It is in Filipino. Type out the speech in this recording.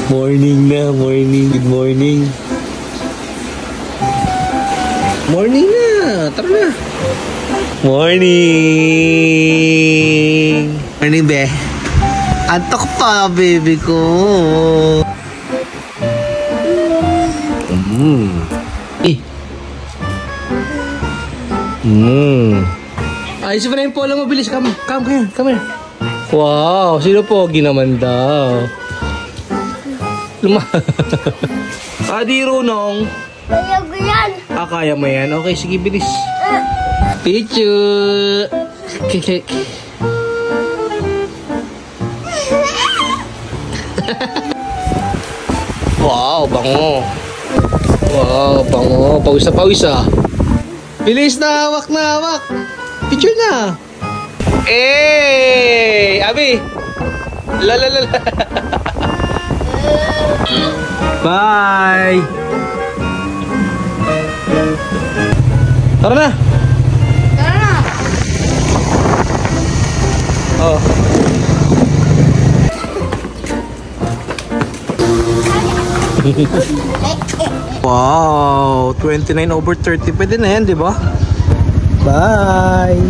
Morning na, morning. Good morning. Morning na. Tara na. Morning. Morning, be. Antok pa, baby ko. Ayos pa na yung polo mo, bilis. Come here. Wow, sino pogi naman daw? Adi Runong. Kaya ko yan. Kaya mo yan? Okay, sige, bilis. Picture. Wow, bango. Pawis na. Bilis na, hawak. Picture na. Abi. La. Bye. Tara na. Oh. Wow, 29/30. Pwede na yan, di ba? Bye.